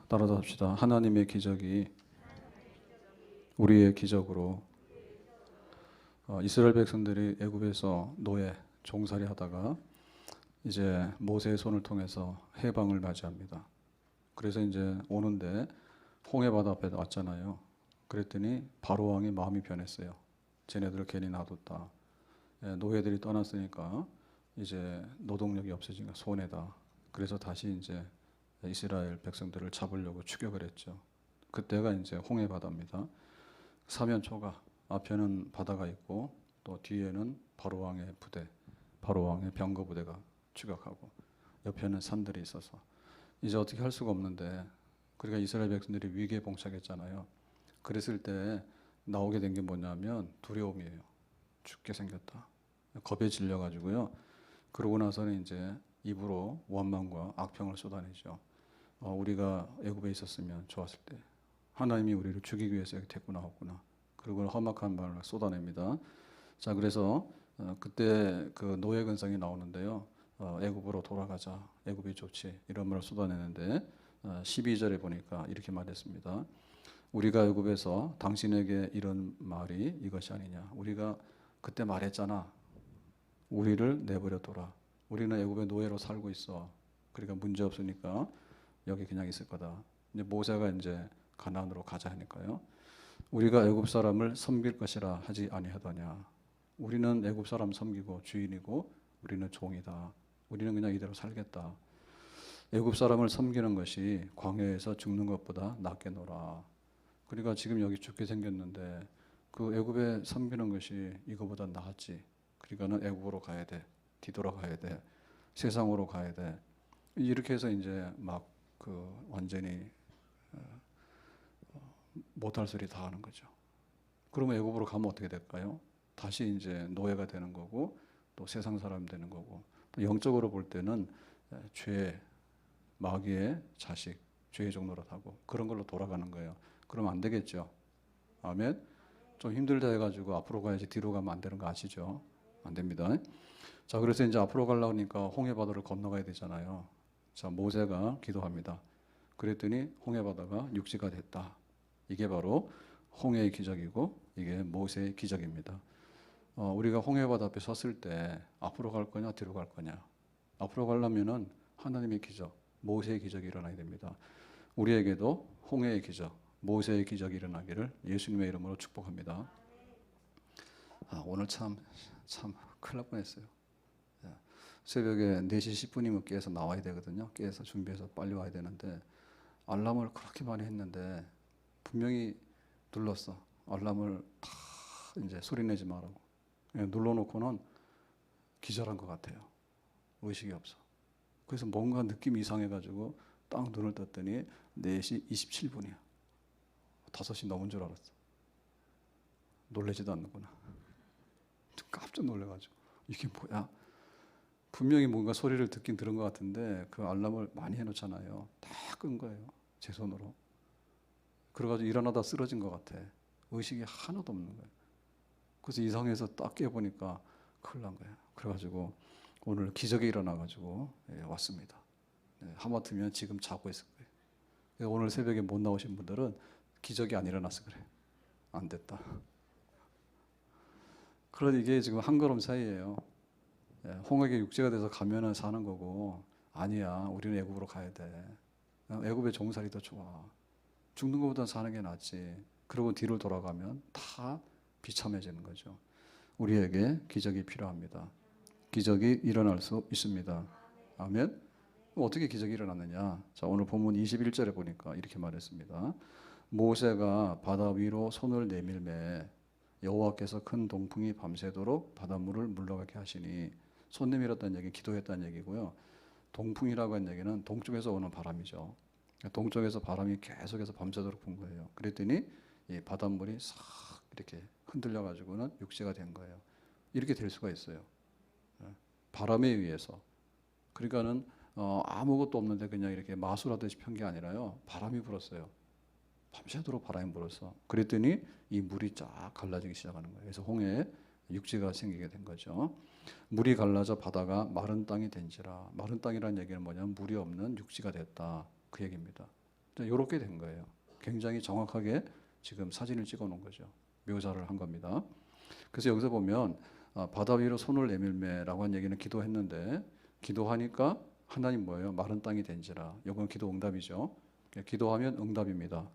따라합시다. 하나님의 기적이 우리의 기적으로 이스라엘 백성들이 애굽에서 노예 종살이 하다가 이제 모세의 손을 통해서 해방을 맞이합니다. 그래서 이제 오는데 홍해 바다 앞에 왔잖아요. 그랬더니 바로 왕의 마음이 변했어요. 쟤네들을 괜히 놔뒀다. 노예들이 떠났으니까 이제 노동력이 없어지니까 손해다. 그래서 다시 이제 이스라엘 백성들을 잡으려고 추격을 했죠. 그때가 이제 홍해 바다입니다. 사면초가 앞에는 바다가 있고 또 뒤에는 바로 왕의 부대, 바로 왕의 병거 부대가 추격하고 옆에는 산들이 있어서 이제 어떻게 할 수가 없는데 그러니까 이스라엘 백성들이 위기에 봉착했잖아요. 그랬을 때 나오게 된 게 뭐냐면 두려움이에요. 죽게 생겼다. 겁에 질려 가지고요. 그러고 나서는 이제 입으로 원망과 악평을 쏟아내죠. 우리가 애굽에 있었으면 좋았을 때 하나님이 우리를 죽이기 위해서 여기 데리고 나왔구나. 그리고 험악한 말을 쏟아냅니다. 자, 그래서 그때 그 노예 근성이 나오는데요. 애굽으로 돌아가자. 애굽이 좋지. 이런 말을 쏟아내는데 12절에 보니까 이렇게 말했습니다. 우리가 애굽에서 당신에게 이런 말이 이것이 아니냐. 우리가 그때 말했잖아. 우리를 내버려둬라. 우리는 애굽의 노예로 살고 있어. 그러니까 문제 없으니까 여기 그냥 있을 거다. 이제 모세가 이제 가나안으로 가자 하니까요. 우리가 애굽 사람을 섬길 것이라 하지 아니하더냐. 우리는 애굽 사람 섬기고 주인이고 우리는 종이다. 우리는 그냥 이대로 살겠다. 애굽 사람을 섬기는 것이 광야에서 죽는 것보다 낫겠노라. 그러니까 지금 여기 죽게 생겼는데 그 애굽에 섬기는 것이 이거보다 낫지. 그러니까는 애굽으로 가야 돼. 뒤돌아가야 돼. 세상으로 가야 돼. 이렇게 해서 이제 막 그 완전히 못할 소리 다 하는 거죠. 그러면 애굽으로 가면 어떻게 될까요? 다시 이제 노예가 되는 거고 또 세상 사람 되는 거고 또 영적으로 볼 때는 죄, 마귀의 자식, 죄의 종노릇 하고 그런 걸로 돌아가는 거예요. 그러면 안 되겠죠. 아멘. 좀 힘들다 해가지고 앞으로 가야지 뒤로 가면 안 되는 거 아시죠? 안 됩니다. 자, 그래서 이제 앞으로 가려니까 홍해 바다를 건너가야 되잖아요. 자, 모세가 기도합니다. 그랬더니 홍해 바다가 육지가 됐다. 이게 바로 홍해의 기적이고 이게 모세의 기적입니다. 우리가 홍해 바다 앞에 섰을 때 앞으로 갈 거냐 뒤로 갈 거냐. 앞으로 가려면은 하나님의 기적, 모세의 기적이 일어나야 됩니다. 우리에게도 홍해의 기적, 모세의 기적이 일어나기를 예수님의 이름으로 축복합니다. 오늘 참 큰일 날 뻔했어요. 새벽에 4시 10분이면 깨서 나와야 되거든요. 깨서 준비해서 빨리 와야 되는데 알람을 그렇게 많이 했는데 분명히 눌렀어. 알람을 다 이제 소리 내지 말라고. 눌러놓고는 기절한 것 같아요. 의식이 없어. 그래서 뭔가 느낌이 이상해가지고 딱 눈을 떴더니 4시 27분이야. 5시 넘은 줄 알았어. 놀라지도 않는구나. 깜짝 놀래가지고 이게 뭐야? 분명히 뭔가 소리를 듣긴 들은 것 같은데 그 알람을 많이 해놓잖아요. 다 끈 거예요. 제 손으로. 그래가지고 일어나다 쓰러진 것 같아. 의식이 하나도 없는 거예요. 그래서 이상해서 딱 깨보니까 큰일 난 거예요. 그래가지고 오늘 기적이 일어나가지고 왔습니다. 하마터면 지금 자고 있을 거예요. 오늘 새벽에 못 나오신 분들은 기적이 안 일어나서 그래. 안 됐다. 그러니 이게 지금 한 걸음 사이예요. 홍해가 육지가 돼서 가면은 사는 거고 아니야. 우리는 애굽으로 가야 돼. 애굽의 종살이 더 좋아. 죽는 것보다 사는 게 낫지. 그리고 뒤를 돌아가면 다 비참해지는 거죠. 우리에게 기적이 필요합니다. 기적이 일어날 수 있습니다. 아멘. 어떻게 기적이 일어났느냐? 자, 오늘 본문 21절에 보니까 이렇게 말했습니다. 모세가 바다 위로 손을 내밀매 여호와께서 큰 동풍이 밤새도록 바닷물을 물러가게 하시니 손 내밀었다는 얘기, 기도했다는 얘기고요. 동풍이라고 한 얘기는 동쪽에서 오는 바람이죠. 동쪽에서 바람이 계속해서 밤새도록 분 거예요. 그랬더니 이 바닷물이 싹 이렇게 흔들려 가지고는 육지가 된 거예요. 이렇게 될 수가 있어요. 바람에 의해서. 그러니까는 아무것도 없는데 그냥 이렇게 마술하듯이 편 게 아니라요. 바람이 불었어요. 밤새도록 바람이 불었어. 그랬더니 이 물이 쫙 갈라지기 시작하는 거예요. 그래서 홍해에 육지가 생기게 된 거죠. 물이 갈라져 바다가 마른 땅이 된지라. 마른 땅이라는 얘기는 뭐냐면 물이 없는 육지가 됐다. 그 얘기입니다. 이렇게 된 거예요. 굉장히 정확하게 지금 사진을 찍어 놓은 거죠. 묘사를 한 겁니다. 그래서 여기서 보면 바다 위로 손을 내밀매라고 한 얘기는 기도했는데 기도하니까 하나님 뭐예요? 마른 땅이 된지라. 이건 기도 응답이죠. 기도하면 응답입니다.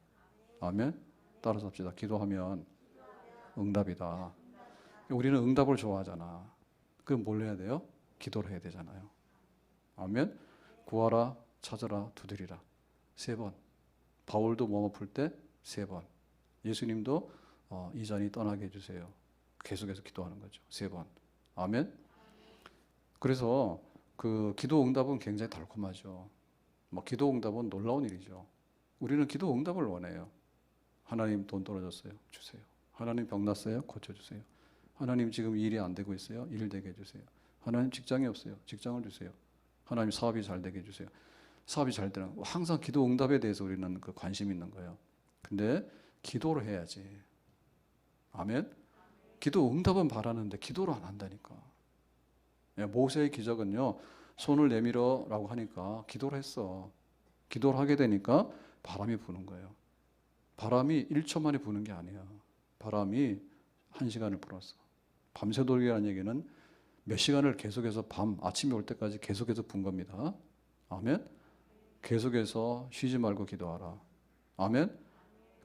아멘. 따라서 합시다. 기도하면 응답이다. 우리는 응답을 좋아하잖아. 그럼 뭘 해야 돼요? 기도를 해야 되잖아요. 아멘. 구하라, 찾으라, 두드리라. 3번. 바울도 뭐뭐 풀 때 3번. 예수님도 이 잔이 떠나게 해주세요. 계속해서 기도하는 거죠. 3번. 아멘. 그래서 그 기도 응답은 굉장히 달콤하죠. 기도 응답은 놀라운 일이죠. 우리는 기도 응답을 원해요. 하나님 돈 떨어졌어요. 주세요. 하나님 병 났어요. 고쳐주세요. 하나님 지금 일이 안 되고 있어요. 일 되게 해주세요. 하나님 직장이 없어요. 직장을 주세요. 하나님 사업이 잘 되게 해주세요. 사업이 잘 되는 항상 기도 응답에 대해서 우리는 그 관심이 있는 거예요. 근데 기도를 해야지. 아멘. 기도 응답은 바라는데 기도를 안 한다니까. 모세의 기적은요. 손을 내밀어라고 하니까 기도를 했어. 기도를 하게 되니까 바람이 부는 거예요. 바람이 1초 만에 부는 게 아니야. 바람이 1시간을 불었어. 밤새도록이라는 얘기는 몇 시간을 계속해서 아침이 올 때까지 계속해서 분 겁니다. 아멘. 계속해서 쉬지 말고 기도하라. 아멘.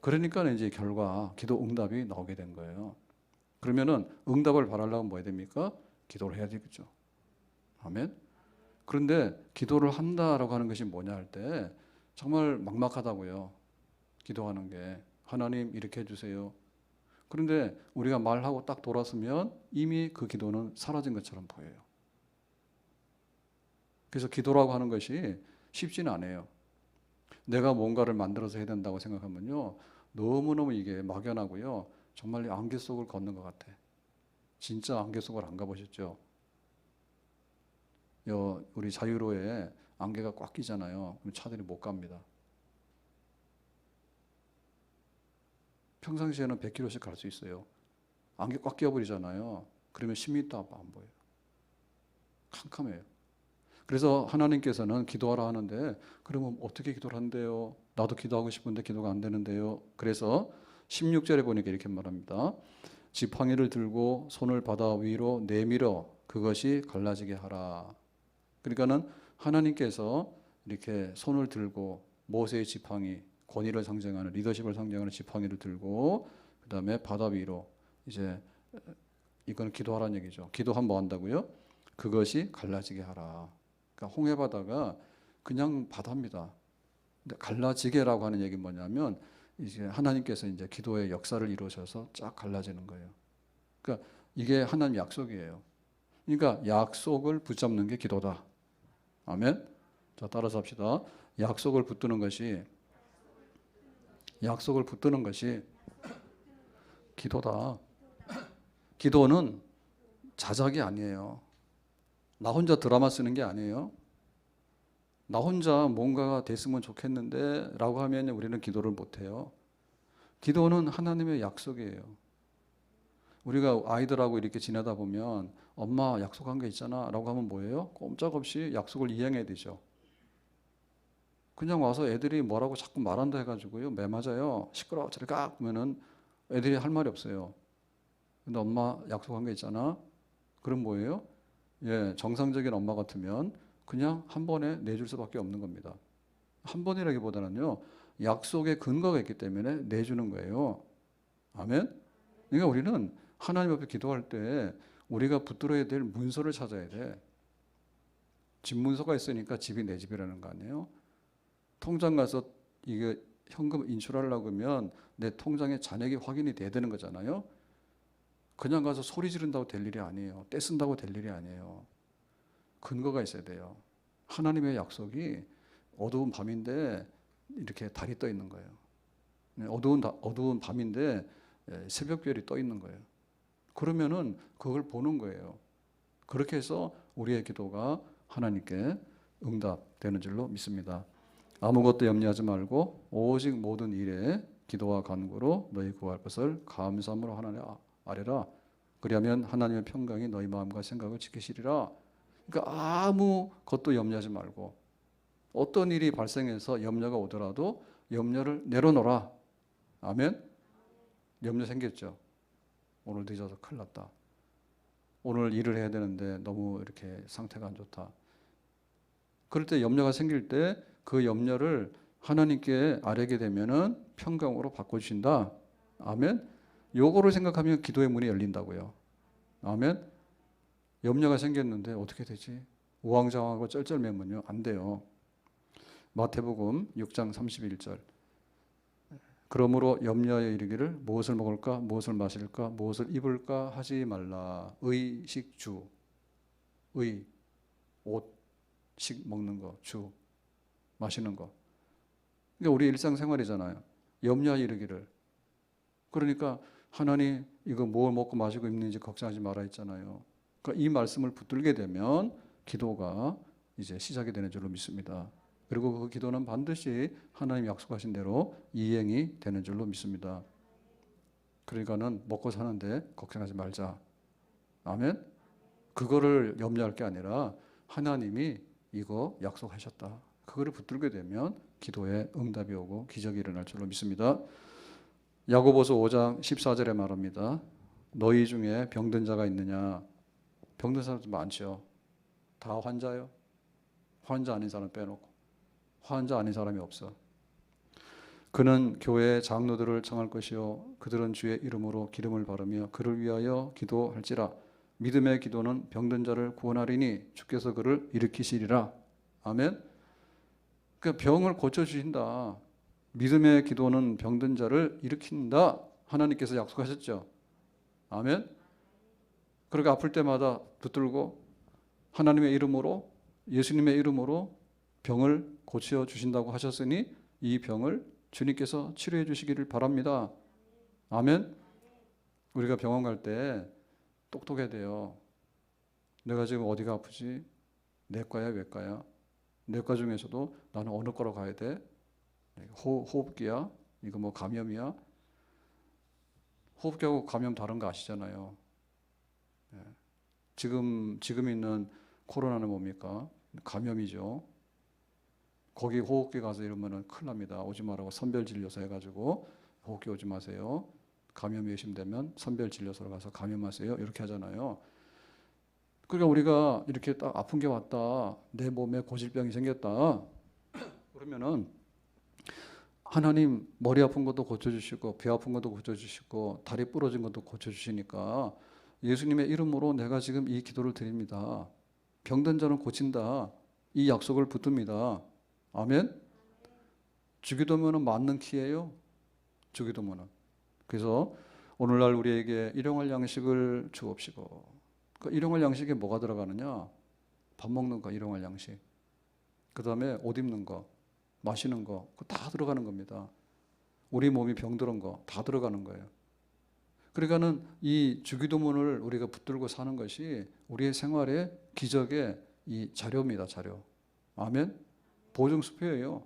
그러니까 이제 결과 기도 응답이 나오게 된 거예요. 그러면은 응답을 바라려면 뭐 해야 됩니까? 기도를 해야 되겠죠. 아멘. 그런데 기도를 한다라고 하는 것이 뭐냐 할 때 정말 막막하다고요. 기도하는 게 하나님 이렇게 해주세요. 그런데 우리가 말하고 딱 돌았으면 이미 그 기도는 사라진 것처럼 보여요. 그래서 기도라고 하는 것이 쉽지는 않아요. 내가 뭔가를 만들어서 해야 된다고 생각하면요. 너무너무 이게 막연하고요. 정말 안개 속을 걷는 것 같아. 진짜 안개 속을 안 가보셨죠? 우리 자유로에 안개가 꽉 끼잖아요. 그럼 차들이 못 갑니다. 평상시에는 100km씩 갈 수 있어요. 안개 꽉 끼어버리잖아요. 그러면 10m 앞 안 보여요. 캄캄해요. 그래서 하나님께서는 기도하라 하는데 그러면 어떻게 기도를 한대요? 나도 기도하고 싶은데 기도가 안 되는데요. 그래서 16절에 보니까 이렇게 말합니다. 지팡이를 들고 손을 바다 위로 내밀어 그것이 갈라지게 하라. 그러니까는 하나님께서 이렇게 손을 들고 모세의 지팡이, 권위를 상징하는 리더십을 상징하는 지팡이를 들고 그다음에 바다 위로 이제 이건 기도하라는 얘기죠. 기도하면 뭐 한다고요? 그것이 갈라지게 하라. 그러니까 홍해 바다가 그냥 바다입니다. 근데 갈라지게라고 하는 얘기는 뭐냐면 이제 하나님께서 이제 기도의 역사를 이루셔서 쫙 갈라지는 거예요. 그러니까 이게 하나님 약속이에요. 그러니까 약속을 붙잡는 게 기도다. 아멘. 자, 따라서 합시다. 약속을 붙드는 것이 기도다. 기도는 자작이 아니에요. 나 혼자 드라마 쓰는 게 아니에요. 나 혼자 뭔가가 됐으면 좋겠는데 라고 하면 우리는 기도를 못해요. 기도는 하나님의 약속이에요. 우리가 아이들하고 이렇게 지내다 보면 엄마 약속한 게 있잖아 라고 하면 뭐예요? 꼼짝없이 약속을 이행해야 되죠. 그냥 와서 애들이 뭐라고 자꾸 말한다 해가지고요. 매 맞아요. 시끄러워 저리 가 그러면은 애들이 할 말이 없어요. 근데 엄마 약속한 게 있잖아. 그럼 뭐예요? 정상적인 엄마 같으면 그냥 한 번에 내줄 수밖에 없는 겁니다. 한 번이라기보다는요. 약속의 근거가 있기 때문에 내주는 거예요. 아멘. 그러니까 우리는 하나님 앞에 기도할 때 우리가 붙들어야 될 문서를 찾아야 돼. 집 문서가 있으니까 집이 내 집이라는 거 아니에요? 통장 가서 이게 현금 인출하려고 하면 내 통장에 잔액이 확인이 돼야 되는 거잖아요. 그냥 가서 소리 지른다고 될 일이 아니에요. 떼쓴다고 될 일이 아니에요. 근거가 있어야 돼요. 하나님의 약속이 어두운 밤인데 이렇게 달이 떠 있는 거예요. 어두운 밤인데 새벽별이 떠 있는 거예요. 그러면은 그걸 보는 거예요. 그렇게 해서 우리의 기도가 하나님께 응답되는 줄로 믿습니다. 아무것도 염려하지 말고 오직 모든 일에 기도와 간구로 너희 구할 것을 감사함으로 하나님 아뢰라. 그리하면 하나님의 평강이 너희 마음과 생각을 지키시리라. 그러니까 아무것도 염려하지 말고 어떤 일이 발생해서 염려가 오더라도 염려를 내려놓아라. 아멘. 염려 생겼죠. 오늘 늦어서 큰일 났다. 오늘 일을 해야 되는데 너무 이렇게 상태가 안 좋다. 그럴 때 염려가 생길 때 그 염려를 하나님께 아뢰게 되면은 평강으로 바꿔주신다. 아멘. 요거를 생각하면 기도의 문이 열린다고요. 아멘. 염려가 생겼는데 어떻게 되지? 우왕좌왕하고 쩔쩔매면요 안 돼요. 마태복음 6장 31절. 그러므로 염려에 이르기를 무엇을 먹을까, 무엇을 마실까, 무엇을 입을까 하지 말라. 의식주, 의, 옷, 식 먹는 거, 주, 마시는 거. 그러니까 우리 일상생활이잖아요. 염려에 이르기를. 그러니까 하나님 이거 뭘 먹고 마시고 입는지 걱정하지 마라 했잖아요. 그러니까 이 말씀을 붙들게 되면 기도가 이제 시작이 되는 줄로 믿습니다. 그리고 그 기도는 반드시 하나님 약속하신 대로 이행이 되는 줄로 믿습니다. 그러니까는 먹고 사는데 걱정하지 말자. 아멘. 그거를 염려할 게 아니라 하나님이 이거 약속하셨다. 그거를 붙들게 되면 기도에 응답이 오고 기적이 일어날 줄로 믿습니다. 야고보서 5장 14절에 말합니다. 너희 중에 병든 자가 있느냐? 병든 사람도 많죠. 다 환자요. 환자 아닌 사람 빼놓고. 환자 아닌 사람이 없어. 그는 교회 장로들을 청할 것이요 그들은 주의 이름으로 기름을 바르며 그를 위하여 기도할지라. 믿음의 기도는 병든 자를 구원하리니 주께서 그를 일으키시리라. 아멘. 그 병을 고쳐주신다. 믿음의 기도는 병든 자를 일으킨다. 하나님께서 약속하셨죠. 아멘. 그렇게 아플 때마다 붙들고 하나님의 이름으로, 예수님의 이름으로 병을 고쳐 주신다고 하셨으니 이 병을 주님께서 치료해 주시기를 바랍니다. 아멘. 우리가 병원 갈 때 똑똑해야 돼요. 내가 지금 어디가 아프지? 내과야, 외과야? 내과 중에서도 나는 어느 과로 가야 돼? 호흡기야? 이거 뭐 감염이야? 호흡기하고 감염 다른 거 아시잖아요. 지금 있는 코로나는 뭡니까? 감염이죠. 거기 호흡기 가서 이러면은 큰일 납니다. 오지 말라고 선별진료소 해가지고 호흡기 오지 마세요. 감염이 의심되면 선별진료소로 가서 감염하세요. 이렇게 하잖아요. 그러니까 우리가 이렇게 딱 아픈 게 왔다. 내 몸에 고질병이 생겼다. 그러면은 하나님 머리 아픈 것도 고쳐주시고 배 아픈 것도 고쳐주시고 다리 부러진 것도 고쳐주시니까 예수님의 이름으로 내가 지금 이 기도를 드립니다. 병든 자는 고친다. 이 약속을 붙듭니다. 아멘. 주기도면은 맞는 키예요. 주기도면은. 그래서 오늘날 우리에게 일용할 양식을 주옵시고. 그 일용할 양식에 뭐가 들어가느냐? 밥 먹는 거 일용할 양식. 그 다음에 옷 입는 거, 마시는 거, 그거 다 들어가는 겁니다. 우리 몸이 병들은 거 다 들어가는 거예요. 그러니까는 이 주기도문을 우리가 붙들고 사는 것이 우리의 생활의 기적의 이 자료입니다. 자료. 아멘. 보증수표예요.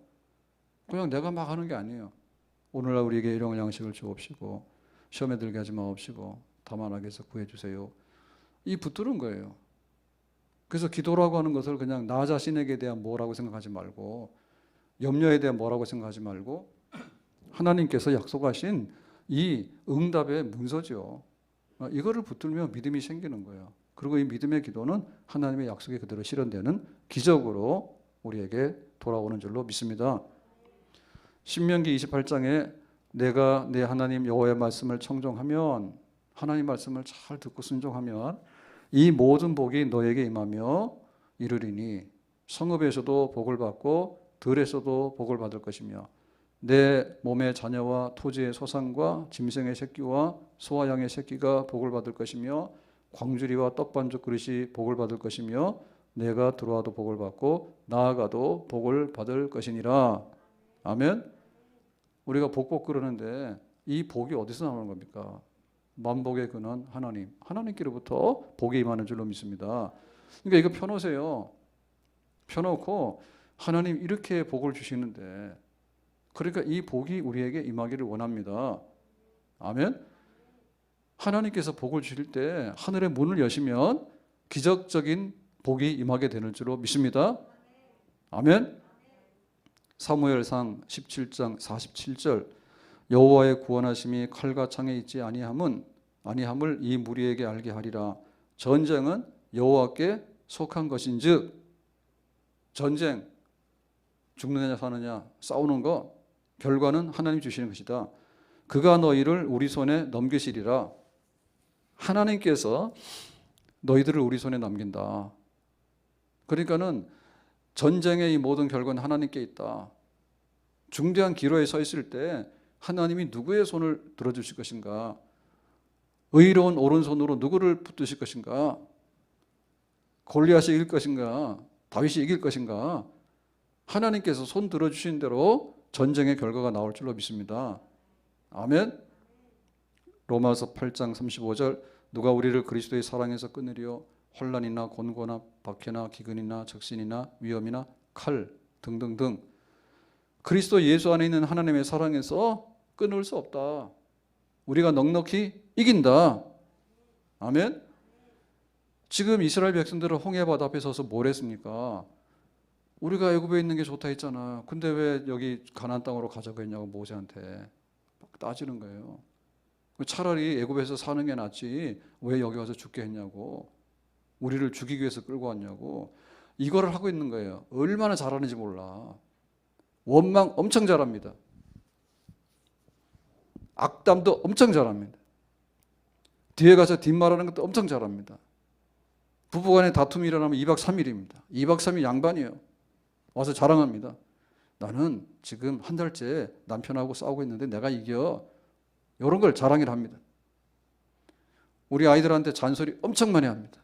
그냥 내가 막 하는 게 아니에요. 오늘날 우리에게 일용할 양식을 주옵시고 시험에 들게 하지 마옵시고 다만 악에서 구해주세요. 이 붙드는 거예요. 그래서 기도라고 하는 것을 그냥 나 자신에게 대한 뭐라고 생각하지 말고 염려에 대한 뭐라고 생각하지 말고 하나님께서 약속하신 이 응답의 문서죠. 이거를 붙들면 믿음이 생기는 거예요. 그리고 이 믿음의 기도는 하나님의 약속이 그대로 실현되는 기적으로 우리에게 돌아오는 줄로 믿습니다. 신명기 28장에 내가 내 하나님 여호와의 말씀을 청종하면 하나님 말씀을 잘 듣고 순종하면 이 모든 복이 너에게 임하며 이르리니 성읍에서도 복을 받고 들에서도 복을 받을 것이며 내 몸의 자녀와 토지의 소산과 짐승의 새끼와 소와 양의 새끼가 복을 받을 것이며 광주리와 떡반죽 그릇이 복을 받을 것이며 내가 들어와도 복을 받고 나아가도 복을 받을 것이니라. 아멘. 우리가 복복 그러는데 이 복이 어디서 나오는 겁니까? 만복의 근원 하나님. 하나님께로부터 복이 임하는 줄로 믿습니다. 그러니까 이거 펴놓으세요. 펴놓고 하나님 이렇게 복을 주시는데 그러니까 이 복이 우리에게 임하기를 원합니다. 아멘. 하나님께서 복을 주실 때 하늘의 문을 여시면 기적적인 복이 임하게 되는 줄로 믿습니다. 아멘. 사무엘상 17장 47절 여호와의 구원하심이 칼과 창에 있지 아니함을 이 무리에게 알게 하리라. 전쟁은 여호와께 속한 것인즉, 전쟁, 죽느냐 사느냐 싸우는 거 결과는 하나님 주시는 것이다. 그가 너희를 우리 손에 넘기시리라. 하나님께서 너희들을 우리 손에 넘긴다. 그러니까는 전쟁의 이 모든 결과는 하나님께 있다. 중대한 기로에 서 있을 때 하나님이 누구의 손을 들어주실 것인가? 의로운 오른손으로 누구를 붙드실 것인가? 골리앗이 이길 것인가? 다윗이 이길 것인가? 하나님께서 손 들어주신 대로 전쟁의 결과가 나올 줄로 믿습니다. 아멘. 로마서 8장 35절 누가 우리를 그리스도의 사랑에서 끊으리요? 환난이나 곤고나 박해나 기근이나 적신이나 위험이나 칼 등등등. 그리스도 예수 안에 있는 하나님의 사랑에서 끊을 수 없다. 우리가 넉넉히 이긴다. 아멘. 지금 이스라엘 백성들은 홍해바다 앞에 서서 뭘 했습니까? 우리가 애굽에 있는 게 좋다 했잖아. 근데 왜 여기 가나안 땅으로 가자고 했냐고 모세한테 막 따지는 거예요. 차라리 애굽에서 사는 게 낫지 왜 여기 와서 죽게 했냐고, 우리를 죽이기 위해서 끌고 왔냐고, 이거를 하고 있는 거예요. 얼마나 잘하는지 몰라. 원망 엄청 잘합니다. 악담도 엄청 잘합니다. 뒤에 가서 뒷말하는 것도 엄청 잘합니다. 부부간에 다툼이 일어나면 2박 3일입니다. 2박 3일 양반이에요. 와서 자랑합니다. 나는 지금 한 달째 남편하고 싸우고 있는데 내가 이겨. 이런 걸 자랑을 합니다. 우리 아이들한테 잔소리 엄청 많이 합니다.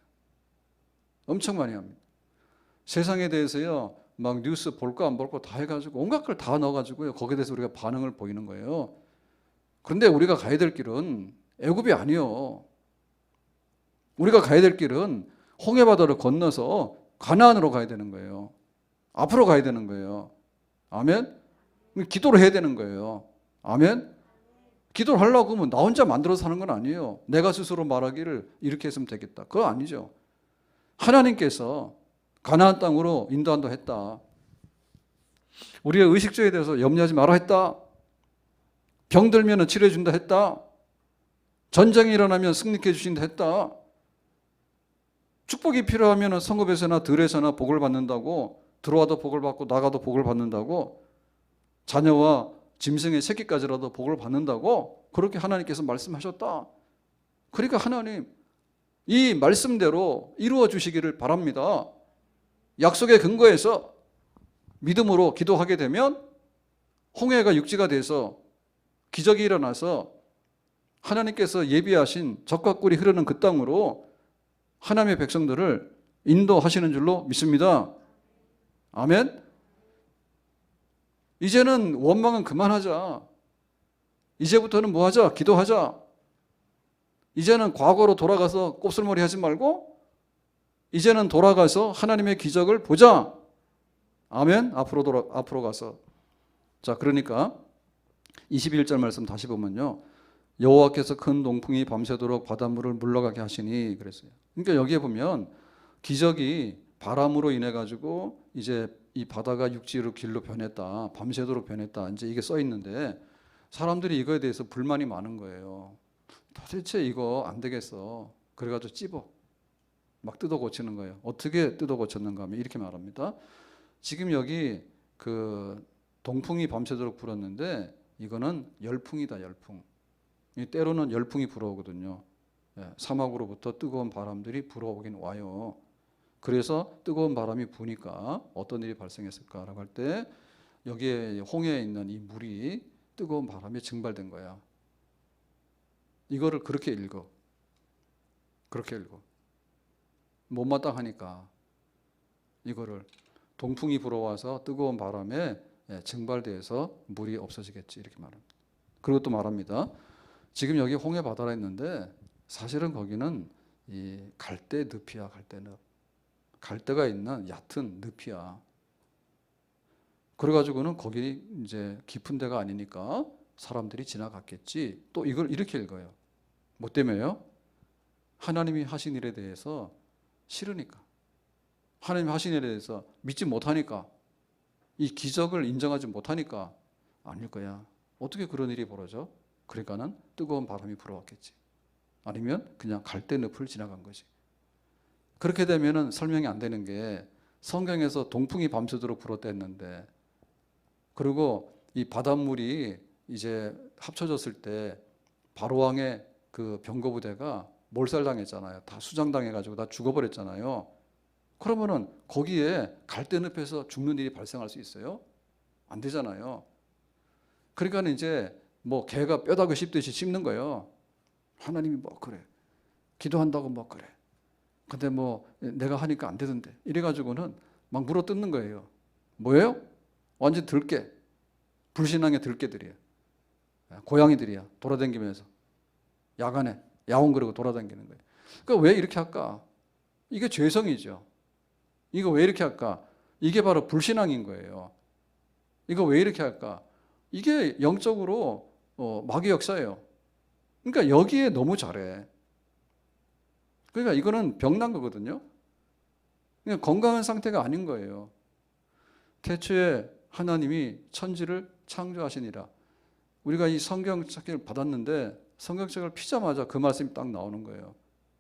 엄청 많이 합니다. 세상에 대해서요, 막 뉴스 볼까 안 볼까 다 해가지고 온갖 걸 다 넣어가지고요, 거기에 대해서 우리가 반응을 보이는 거예요. 그런데 우리가 가야 될 길은 애굽이 아니요. 우리가 가야 될 길은 홍해바다를 건너서 가나안으로 가야 되는 거예요. 앞으로 가야 되는 거예요. 아멘. 기도를 해야 되는 거예요. 아멘. 기도를 하려고 하면 나 혼자 만들어서 하는 건 아니에요. 내가 스스로 말하기를 이렇게 했으면 되겠다. 그거 아니죠. 하나님께서 가나안 땅으로 인도한다 했다. 우리가 의식주에 대해서 염려하지 마라 했다. 병들면 치료해 준다 했다. 전쟁이 일어나면 승리케 해주신다 했다. 축복이 필요하면 성읍에서나 들에서나 복을 받는다고, 들어와도 복을 받고 나가도 복을 받는다고, 자녀와 짐승의 새끼까지라도 복을 받는다고 그렇게 하나님께서 말씀하셨다. 그러니까 하나님 이 말씀대로 이루어 주시기를 바랍니다. 약속의 근거에서 믿음으로 기도하게 되면 홍해가 육지가 돼서 기적이 일어나서 하나님께서 예비하신 젖과 꿀이 흐르는 그 땅으로 하나님의 백성들을 인도하시는 줄로 믿습니다. 아멘. 이제는 원망은 그만하자. 이제부터는 뭐 하자? 기도하자. 이제는 과거로 돌아가서 곱슬머리 하지 말고 이제는 돌아가서 하나님의 기적을 보자. 아멘. 앞으로 가서. 자, 그러니까 21절 말씀 다시 보면요, 여호와께서 큰 동풍이 밤새도록 바닷물을 물러가게 하시니 그랬어요. 그러니까 여기에 보면 기적이 바람으로 인해 가지고 이제 이 바다가 육지로 길로 변했다, 밤새도록 변했다, 이제 이게 써 있는데 사람들이 이거에 대해서 불만이 많은 거예요. 도대체 이거 안 되겠어. 그래가지고 찝어 막 뜯어 고치는 거예요. 어떻게 뜯어 고쳤는가 하면 이렇게 말합니다. 지금 여기 그 동풍이 밤새도록 불었는데 이거는 열풍이다, 열풍. 때로는 열풍이 불어오거든요. 사막으로부터 뜨거운 바람들이 불어오긴 와요. 그래서 뜨거운 바람이 부니까 어떤 일이 발생했을까라고 할 때 여기에 홍해에 있는 이 물이 뜨거운 바람에 증발된 거야. 이거를 그렇게 읽어. 그렇게 읽어. 못마땅하니까 이거를 동풍이 불어와서 뜨거운 바람에 증발돼서 물이 없어지겠지 이렇게 말합니다. 그리고 또 말합니다. 지금 여기 홍해 바다라 했는데 사실은 거기는 이 갈대 늪이야. 갈대늪. 갈대가 있는 얕은 늪이야. 그래가지고는 거기 이제 깊은 데가 아니니까 사람들이 지나갔겠지. 또 이걸 이렇게 읽어요. 뭐 때문에요? 하나님이 하신 일에 대해서 싫으니까. 하나님이 하신 일에 대해서 믿지 못하니까. 이 기적을 인정하지 못하니까 아닐 거야. 어떻게 그런 일이 벌어져? 그러니까는 뜨거운 바람이 불어왔겠지. 아니면 그냥 갈대늪을 지나간 거지. 그렇게 되면은 설명이 안 되는 게 성경에서 동풍이 밤새도록 불었다 했는데, 그리고 이 바닷물이 이제 합쳐졌을 때 바로왕의 그 병거부대가 몰살당했잖아요. 다 수장당해가지고 다 죽어버렸잖아요. 그러면은 거기에 갈대늪에서 죽는 일이 발생할 수 있어요? 안 되잖아요. 그러니까 이제 뭐 개가 뼈다귀 씹듯이 씹는 거예요. 하나님이 뭐 그래, 기도한다고 뭐 그래, 근데 뭐 내가 하니까 안 되던데, 이래가지고는 막 물어뜯는 거예요. 뭐예요? 완전 들깨, 불신앙의 들깨들이에요. 고양이들이야. 돌아다니면서 야간에 야옹 그러고 돌아다니는 거예요. 그러니까 왜 이렇게 할까? 이게 죄성이죠. 이거 왜 이렇게 할까? 이게 바로 불신앙인 거예요. 이거 왜 이렇게 할까? 이게 영적으로 마귀 역사예요. 그러니까 여기에 너무 잘해. 그러니까 이거는 병난 거거든요. 그냥 건강한 상태가 아닌 거예요. 태초에 하나님이 천지를 창조하시니라. 우리가 이 성경책을 받았는데 성경책을 피자마자 그 말씀이 딱 나오는 거예요.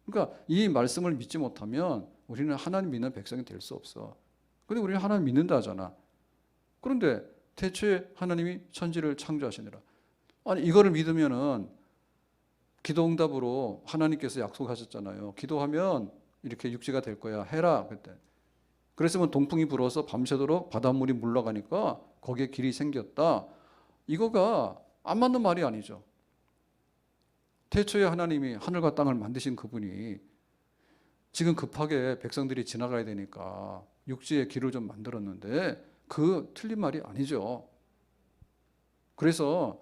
그러니까 이 말씀을 믿지 못하면 우리는 하나님 믿는 백성이 될 수 없어. 근데 우리는 하나님 믿는다 하잖아. 그런데 태초에 하나님이 천지를 창조하시니라. 아니 이거를 믿으면은 기도 응답으로 하나님께서 약속하셨잖아요. 기도하면 이렇게 육지가 될 거야. 해라 그때. 그랬으면 동풍이 불어서 밤새도록 바닷물이 물러가니까 거기에 길이 생겼다. 이거가 안 맞는 말이 아니죠. 태초에 하나님이 하늘과 땅을 만드신 그분이 지금 급하게 백성들이 지나가야 되니까 육지에 길을 좀 만들었는데 그 틀린 말이 아니죠. 그래서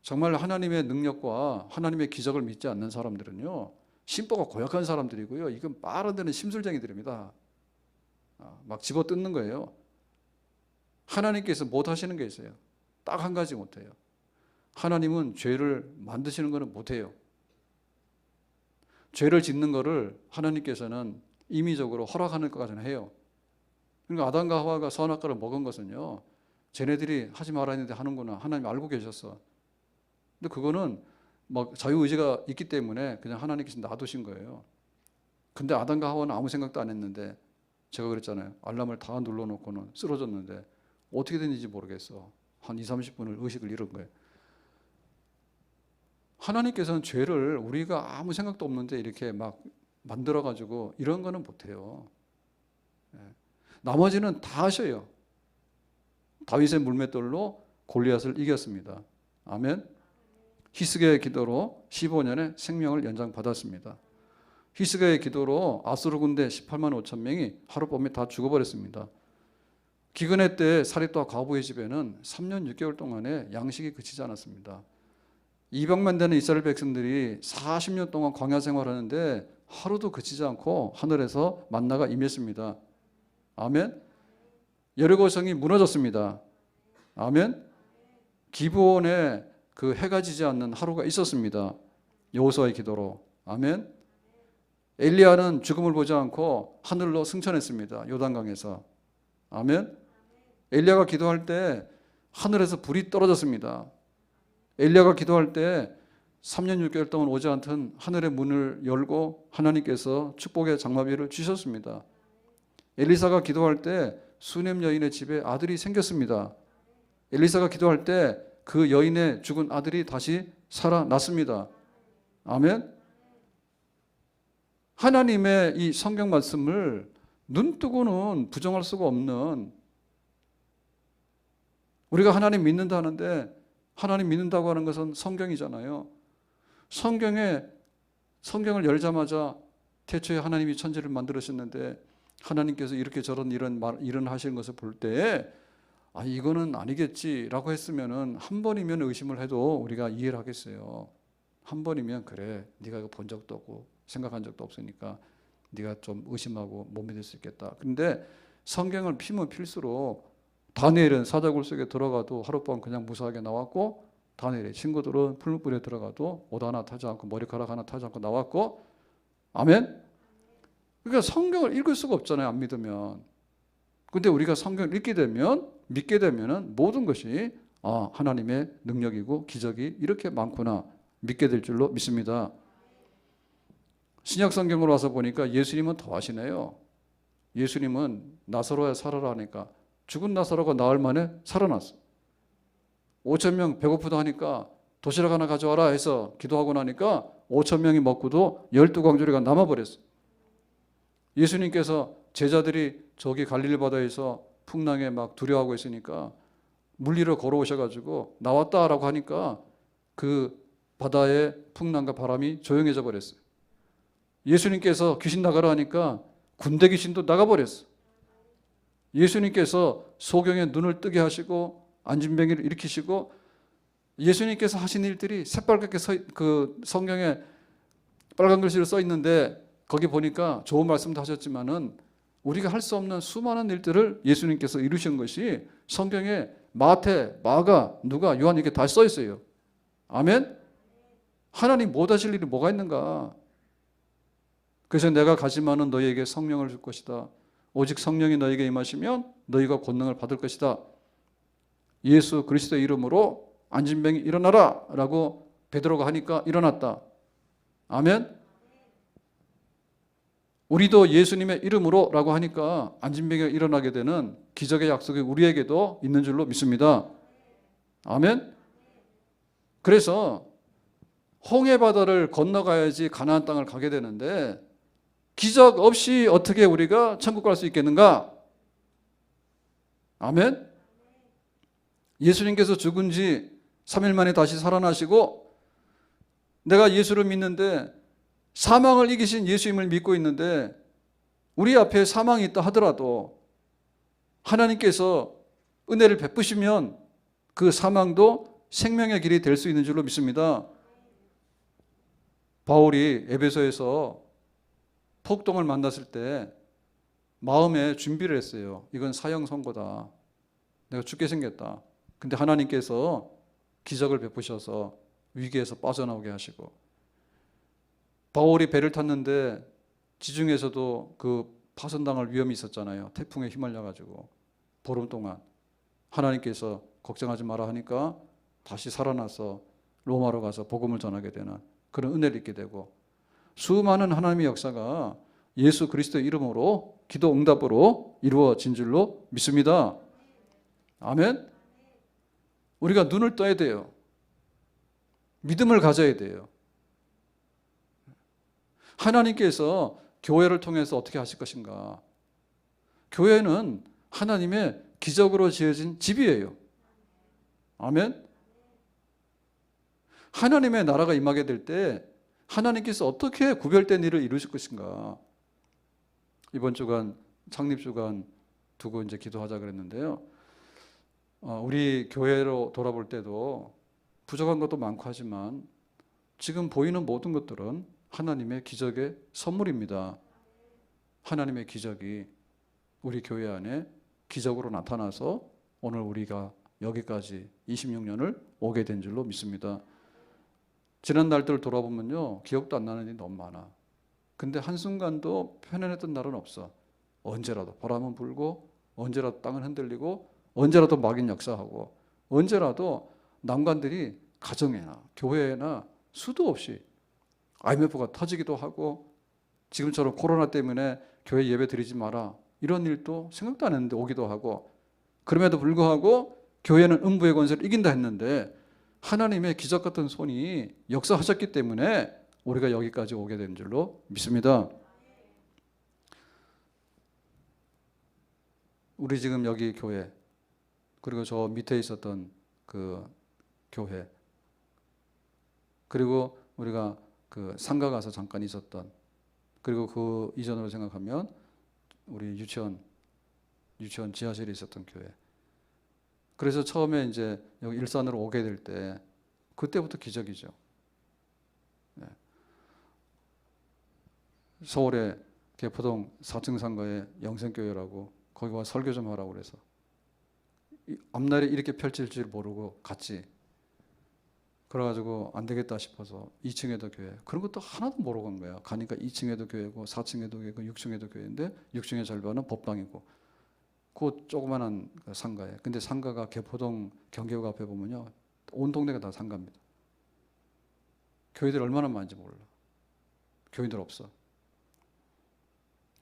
정말 하나님의 능력과 하나님의 기적을 믿지 않는 사람들은요, 심보가 고약한 사람들이고요, 이건 말 안 되는 심술쟁이들입니다. 막 집어뜯는 거예요. 하나님께서 못 하시는 게 있어요. 딱 한 가지 못해요. 하나님은 죄를 만드시는 거는 못해요. 죄를 짓는 거를 하나님께서는 임의적으로 허락하는 것까지는 해요. 그러니까 아담과 하와가 선악과를 먹은 것은요, 쟤네들이 하지 말아야 했는데 하는구나, 하나님 알고 계셨어. 근데 그거는 막 자유의지가 있기 때문에 그냥 하나님께서 놔두신 거예요. 근데 아담과 하와는 아무 생각도 안 했는데, 제가 그랬잖아요. 알람을 다 눌러놓고는 쓰러졌는데 어떻게 됐는지 모르겠어. 한 20-30분을 의식을 잃은 거예요. 하나님께서는 죄를 우리가 아무 생각도 없는데 이렇게 막 만들어가지고 이런 거는 못해요. 나머지는 다 하셔요. 다윗의 물맷돌로 골리앗을 이겼습니다. 아멘. 히스기야의 기도로 15년의 생명을 연장받았습니다. 히스기야의 기도로 아수르 군대 18만 5천 명이 하룻밤에 다 죽어버렸습니다. 기근해 때 사립과 과부의 집에는 3년 6개월 동안에 양식이 그치지 않았습니다. 200만 되는 이스라엘 백성들이 40년 동안 광야 생활하는데 하루도 그치지 않고 하늘에서 만나가 임했습니다. 아멘. 여리고성이 무너졌습니다. 아멘. 기브온에 그 해가 지지 않는 하루가 있었습니다. 여호수아의 기도로. 아멘. 엘리야는 죽음을 보지 않고 하늘로 승천했습니다. 요단강에서. 아멘. 엘리야가 기도할 때 하늘에서 불이 떨어졌습니다. 엘리야가 기도할 때 3년 6개월 동안 오지 않던 하늘의 문을 열고 하나님께서 축복의 장마비를 주셨습니다. 엘리사가 기도할 때 수넴 여인의 집에 아들이 생겼습니다. 엘리사가 기도할 때 그 여인의 죽은 아들이 다시 살아났습니다. 아멘. 하나님의 이 성경 말씀을 눈뜨고는 부정할 수가 없는, 우리가 하나님 믿는다 하는데 하나님 믿는다고 하는 것은 성경이잖아요. 성경을 열자마자 태초에 하나님이 천지를 만들으셨는데 하나님께서 이렇게 저런 일은 하시는 것을 볼 때에 이거는 아니겠지라고 했으면은 한 번이면 의심을 해도 우리가 이해를 하겠어요. 한 번이면 그래, 네가 이거 본 적도 없고 생각한 적도 없으니까 네가 좀 의심하고 못 믿을 수 있겠다. 근데 성경을 피면 필수록 다니엘은 사자굴 속에 들어가도 하룻밤 그냥 무사하게 나왔고, 다니엘의 친구들은 풀무불에 들어가도 옷 하나 타지 않고 머리카락 하나 타지 않고 나왔고. 아멘. 그러니까 성경을 읽을 수가 없잖아요, 안 믿으면. 근데 우리가 성경을 읽게 되면 믿게 되면은 모든 것이 하나님의 능력이고 기적이 이렇게 많구나 믿게 될 줄로 믿습니다. 신약 성경으로 와서 보니까 예수님은 더 하시네요. 예수님은 나사로야 살아라 하니까 죽은 나사로가 나흘 만에 살아났어. 5천 명 배고프다 하니까 도시락 하나 가져와라 해서 기도하고 나니까 5천 명이 먹고도 12광주리가 남아버렸어. 예수님께서 제자들이 저기 갈릴리 바다에서 풍랑에 막 두려워하고 있으니까 물리로 걸어오셔가지고 나왔다라고 하니까 그 바다의 풍랑과 바람이 조용해져 버렸어요. 예수님께서 귀신 나가라 하니까 군대 귀신도 나가버렸어. 예수님께서 소경의 눈을 뜨게 하시고 안진뱅이를 일으키시고 예수님께서 하신 일들이 새빨갛게 그 성경에 빨간 글씨로 써 있는데 거기 보니까 좋은 말씀도 하셨지만은 우리가 할 수 없는 수많은 일들을 예수님께서 이루신 것이 성경에 마태, 마가, 누가, 요한 이렇게 다 써 있어요. 아멘? 하나님 못 하실 일이 뭐가 있는가? 그래서 내가 가지만은 너희에게 성령을 줄 것이다. 오직 성령이 너희에게 임하시면 너희가 권능을 받을 것이다. 예수 그리스도의 이름으로 안진뱅이 일어나라 라고 베드로가 하니까 일어났다. 아멘? 우리도 예수님의 이름으로 라고 하니까 안진뱅이가 일어나게 되는 기적의 약속이 우리에게도 있는 줄로 믿습니다. 아멘? 그래서 홍해바다를 건너가야지 가나안 땅을 가게 되는데 기적 없이 어떻게 우리가 천국 갈 수 있겠는가? 아멘? 예수님께서 죽은 지 3일 만에 다시 살아나시고 내가 예수를 믿는데 사망을 이기신 예수님을 믿고 있는데 우리 앞에 사망이 있다 하더라도 하나님께서 은혜를 베푸시면 그 사망도 생명의 길이 될 수 있는 줄로 믿습니다. 바울이 에베소에서 폭동을 만났을 때 마음에 준비를 했어요. 이건 사형 선고다. 내가 죽게 생겼다. 근데 하나님께서 기적을 베푸셔서 위기에서 빠져나오게 하시고 바울이 배를 탔는데 지중해에서도 그 파손당할 위험이 있었잖아요. 태풍에 휘말려가지고 보름 동안 하나님께서 걱정하지 마라 하니까 다시 살아나서 로마로 가서 복음을 전하게 되는 그런 은혜를 입게 되고 수많은 하나님의 역사가 예수 그리스도의 이름으로 기도 응답으로 이루어진 줄로 믿습니다. 아멘. 우리가 눈을 떠야 돼요. 믿음을 가져야 돼요. 하나님께서 교회를 통해서 어떻게 하실 것인가? 교회는 하나님의 기적으로 지어진 집이에요. 아멘. 하나님의 나라가 임하게 될 때 하나님께서 어떻게 구별된 일을 이루실 것인가? 이번 주간 창립 주간 두고 이제 기도하자 그랬는데요. 우리 교회로 돌아볼 때도 부족한 것도 많고 하지만 지금 보이는 모든 것들은 하나님의 기적의 선물입니다. 하나님의 기적이 우리 교회 안에 기적으로 나타나서 오늘 우리가 여기까지 26년을 오게 된 줄로 믿습니다. 지난 날들을 돌아보면요, 기억도 안 나는 일이 너무 많아. 근데 한순간도 편안했던 날은 없어. 언제라도 바람은 불고, 언제라도 땅은 흔들리고, 언제라도 막인 역사하고, 언제라도 난관들이 가정이나 교회나 수도 없이 IMF가 터지기도 하고, 지금처럼 코로나 때문에 교회 예배 드리지 마라 이런 일도 생각도 안 했는데 오기도 하고, 그럼에도 불구하고 교회는 음부의 권세를 이긴다 했는데 하나님의 기적 같은 손이 역사하셨기 때문에 우리가 여기까지 오게 된 줄로 믿습니다. 우리 지금 여기 교회, 그리고 저 밑에 있었던 그 교회, 그리고 우리가 그 상가 가서 잠깐 있었던, 그리고 그 이전으로 생각하면 우리 유치원 지하실에 있었던 교회. 그래서 처음에 이제 여기 일산으로 오게 될 때 그때부터 기적이죠. 네. 서울에 개포동 4층 상가에 영생교회라고 거기 와 설교 좀 하라고 그래서 앞날에 이렇게 펼칠 줄 모르고 갔지. 그래가지고 안 되겠다 싶어서 2층에도 교회. 그런 것도 하나도 모르고 간 거야. 가니까 2층에도 교회고 4층에도 교회고 6층에도 교회인데 6층의 절반은 법당이고 그 조그만한 상가에. 근데 상가가 개포동 경계역 앞에 보면요, 온 동네가 다 상가입니다. 교회들 얼마나 많은지 몰라. 교인들 없어.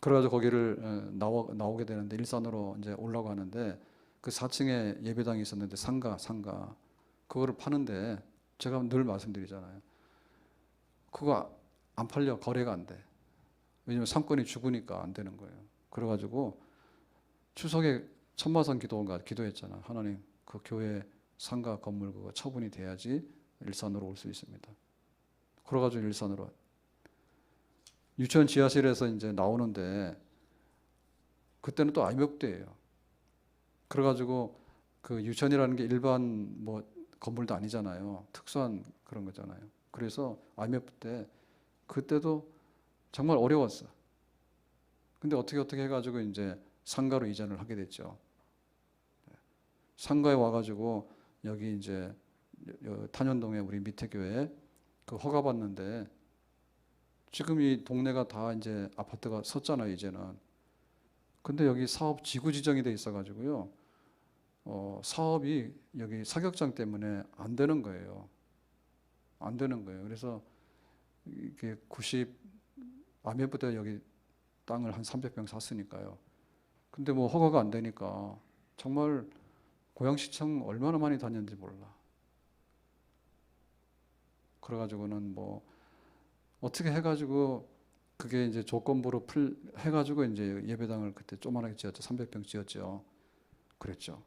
그래가지고 거기를 나오게 되는데, 일산으로 이제 올라가는데 그 4층에 예배당이 있었는데 상가 그거를 파는데, 제가 늘 말씀드리잖아요. 그거 안 팔려. 거래가 안 돼. 왜냐면 상권이 죽으니까 안 되는 거예요. 그래가지고 추석에 천마선 기도했잖아. 하나님, 그 교회 상가 건물 그거 처분이 돼야지 일산으로 올 수 있습니다. 그래가지고 일산으로 유치원 지하실에서 이제 나오는데, 그때는 또 IMF 때예요. 그래가지고 그 유치원이라는 게 일반 뭐 건물도 아니잖아요. 특수한 그런 거잖아요. 그래서 IMF 때 그때도 정말 어려웠어. 근데 어떻게 해가지고 이제 상가로 이전을 하게 됐죠. 상가에 와가지고 여기 이제 탄현동에 우리 밑에 교회 그 허가 받는데, 지금 이 동네가 다 이제 아파트가 섰잖아요, 이제는. 근데 여기 사업 지구 지정이 돼 있어가지고요, 사업이 여기 사격장 때문에 안 되는 거예요. 안 되는 거예요. 그래서 이게 IMF 때 여기 땅을 한 300평 샀으니까요. 근데 뭐 허가가 안 되니까 정말 고양시청 얼마나 많이 다녔는지 몰라. 그래가지고는 뭐 어떻게 해가지고 그게 이제 조건부로 해가지고 이제 예배당을 그때 조그만하게 지었죠. 300평 지었죠. 그랬죠.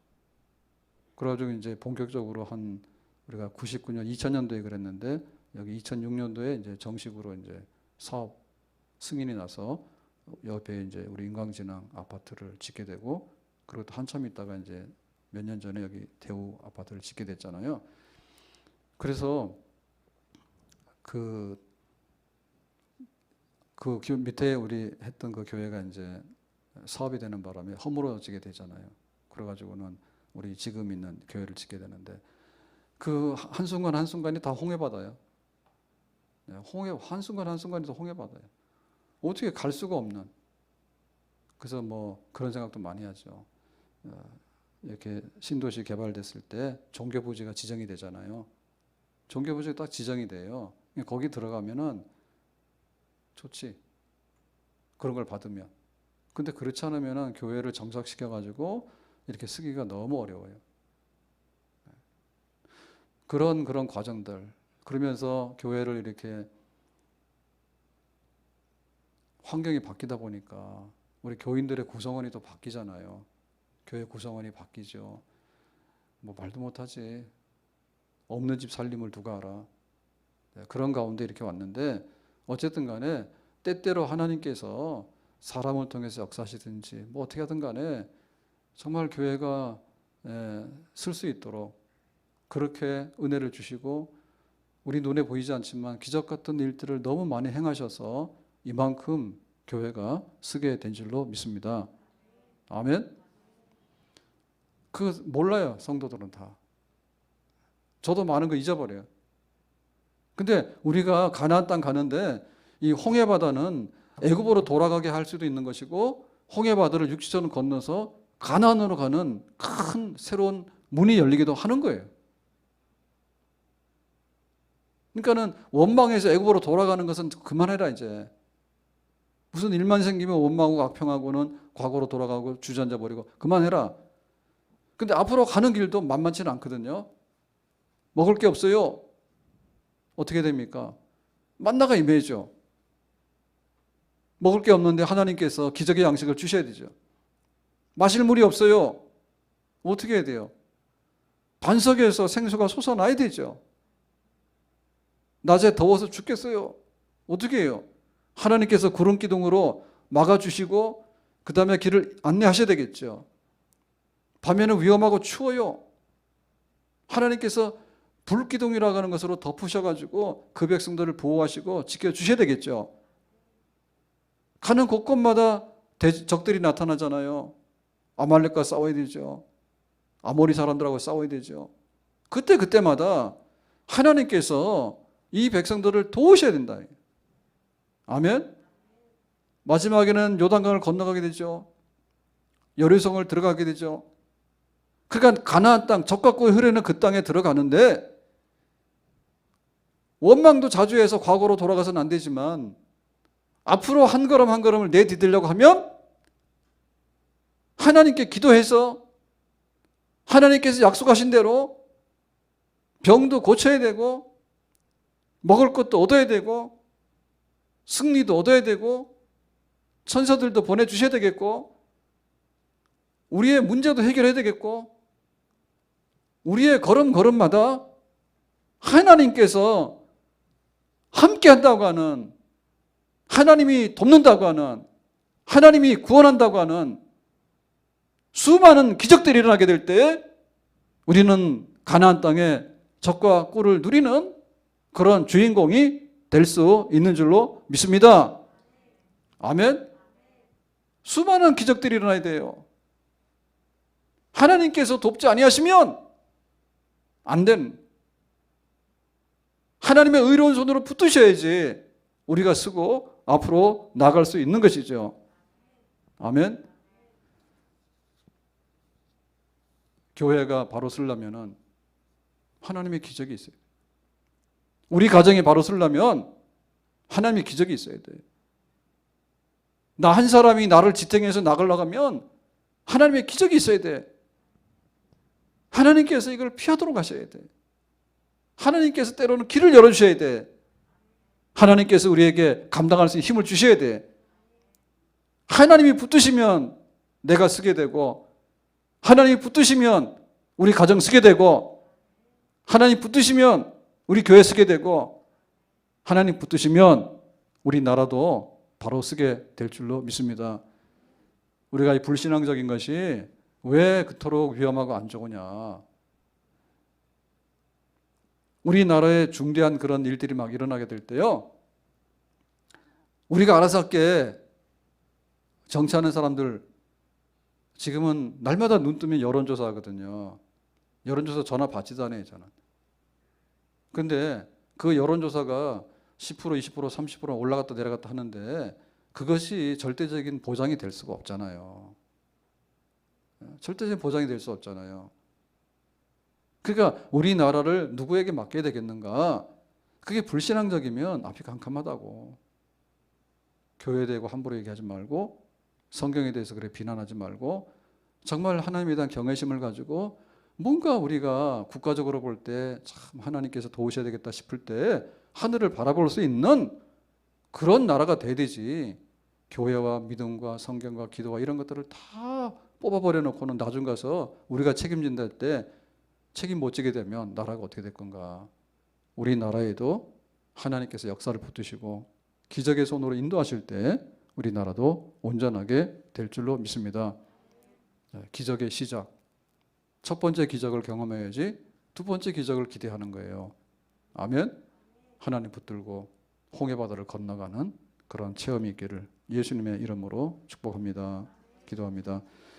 그래가지고 이제 본격적으로 한 우리가 99년, 2000년도에 그랬는데, 여기 2006년도에 이제 정식으로 이제 사업 승인이 나서 옆에 이제 우리 인강진흥 아파트를 짓게 되고, 그리고 또 한참 있다가 이제 몇 년 전에 여기 대우 아파트를 짓게 됐잖아요. 그래서 그 밑에 우리 했던 그 교회가 이제 사업이 되는 바람에 허물어지게 되잖아요. 그래가지고는 우리 지금 있는 교회를 짓게 되는데, 그 한순간 한순간이 다 홍해바다예요. 한순간 한순간이 다 홍해바다예요. 어떻게 갈 수가 없는. 그래서 뭐 그런 생각도 많이 하죠. 이렇게 신도시 개발됐을 때 종교부지가 지정이 되잖아요. 종교부지가 딱 지정이 돼요. 거기 들어가면은 좋지. 그런 걸 받으면. 근데 그렇지 않으면은 교회를 정착시켜가지고 이렇게 쓰기가 너무 어려워요. 그런 과정들. 그러면서 교회를 이렇게 환경이 바뀌다 보니까 우리 교인들의 구성원이 또 바뀌잖아요. 교회 구성원이 바뀌죠. 뭐 말도 못하지. 없는 집 살림을 누가 알아. 그런 가운데 이렇게 왔는데, 어쨌든 간에 때때로 하나님께서 사람을 통해서 역사하시든지 뭐 어떻게 하든 간에 정말 교회가 쓸 수 있도록 그렇게 은혜를 주시고, 우리 눈에 보이지 않지만 기적 같은 일들을 너무 많이 행하셔서 이만큼 교회가 쓰게 된 줄로 믿습니다. 아멘. 몰라요, 성도들은 다. 저도 많은 거 잊어버려요. 근데 우리가 가나안 땅 가는데, 이 홍해바다는 애굽으로 돌아가게 할 수도 있는 것이고, 홍해바다를 육지선을 건너서 가나안으로 가는 큰 새로운 문이 열리기도 하는 거예요. 그러니까는 원망해서 애굽으로 돌아가는 것은 그만해라 이제. 무슨 일만 생기면 원망하고 악평하고는 과거로 돌아가고 주저앉아 버리고 그만해라. 근데 앞으로 가는 길도 만만치는 않거든요. 먹을 게 없어요. 어떻게 됩니까? 만나가 임해죠. 먹을 게 없는데 하나님께서 기적의 양식을 주셔야 되죠. 마실 물이 없어요. 어떻게 해야 돼요? 반석에서 생수가 솟아나야 되죠. 낮에 더워서 죽겠어요. 어떻게 해요? 하나님께서 구름 기둥으로 막아주시고 그 다음에 길을 안내하셔야 되겠죠. 밤에는 위험하고 추워요. 하나님께서 불기둥이라고 하는 것으로 덮으셔가지고 그 백성들을 보호하시고 지켜주셔야 되겠죠. 가는 곳곳마다 적들이 나타나잖아요. 아말렉과 싸워야 되죠. 아모리 사람들하고 싸워야 되죠. 그때마다 하나님께서 이 백성들을 도우셔야 된다. 아멘. 마지막에는 요단강을 건너가게 되죠. 여리성을 들어가게 되죠. 그러니까 가나안 땅, 젖과 꿀이 흐르는 그 땅에 들어가는데 원망도 자주 해서 과거로 돌아가서는 안 되지만 앞으로 한 걸음 한 걸음을 내디디려고 하면 하나님께 기도해서 하나님께서 약속하신 대로 병도 고쳐야 되고 먹을 것도 얻어야 되고 승리도 얻어야 되고 천사들도 보내주셔야 되겠고 우리의 문제도 해결해야 되겠고 우리의 걸음걸음마다 하나님께서 함께 한다고 하는, 하나님이 돕는다고 하는, 하나님이 구원한다고 하는 수많은 기적들이 일어나게 될 때 우리는 가나안 땅에 젖과 꿀을 누리는 그런 주인공이 될 수 있는 줄로 믿습니다. 아멘. 수많은 기적들이 일어나야 돼요. 하나님께서 돕지 아니하시면 안 된, 하나님의 의로운 손으로 붙드셔야지 우리가 쓰고 앞으로 나갈 수 있는 것이죠. 아멘. 교회가 바로 쓰려면 하나님의 기적이 있어요. 우리 가정이 바로 쓰려면 하나님의 기적이 있어야 돼. 나 한 사람이 나를 지탱해서 나가려고 하면 하나님의 기적이 있어야 돼. 하나님께서 이걸 피하도록 하셔야 돼. 하나님께서 때로는 길을 열어주셔야 돼. 하나님께서 우리에게 감당할 수 있는 힘을 주셔야 돼. 하나님이 붙드시면 내가 쓰게 되고 하나님이 붙드시면 우리 가정 쓰게 되고 하나님 붙드시면 우리 교회 쓰게 되고 하나님 붙드시면 우리 나라도 바로 쓰게 될 줄로 믿습니다. 우리가 이 불신앙적인 것이 왜 그토록 위험하고 안 좋으냐. 우리나라에 중대한 그런 일들이 막 일어나게 될 때요, 우리가 알아서 할게 정치하는 사람들 지금은 날마다 눈 뜨면 여론조사 하거든요. 여론조사 전화 받지도 않아요, 저는. 근데 그 여론조사가 10%, 20%, 30% 올라갔다 내려갔다 하는데 그것이 절대적인 보장이 될 수가 없잖아요. 절대적인 보장이 될 수 없잖아요. 그러니까 우리나라를 누구에게 맡겨야 되겠는가? 그게 불신앙적이면 앞이 캄캄하다고. 교회에 대고 함부로 얘기하지 말고 성경에 대해서 그래 비난하지 말고 정말 하나님에 대한 경외심을 가지고 뭔가 우리가 국가적으로 볼 때 참 하나님께서 도우셔야 되겠다 싶을 때 하늘을 바라볼 수 있는 그런 나라가 돼야 되지. 교회와 믿음과 성경과 기도와 이런 것들을 다 뽑아버려 놓고는 나중 가서 우리가 책임진다 할 때 책임 못 지게 되면 나라가 어떻게 될 건가. 우리나라에도 하나님께서 역사를 붙드시고 기적의 손으로 인도하실 때 우리나라도 온전하게 될 줄로 믿습니다. 기적의 시작. 첫 번째 기적을 경험해야지 두 번째 기적을 기대하는 거예요. 아멘. 하나님 붙들고 홍해바다를 건너가는 그런 체험이 있기를 예수님의 이름으로 축복합니다. 기도합니다.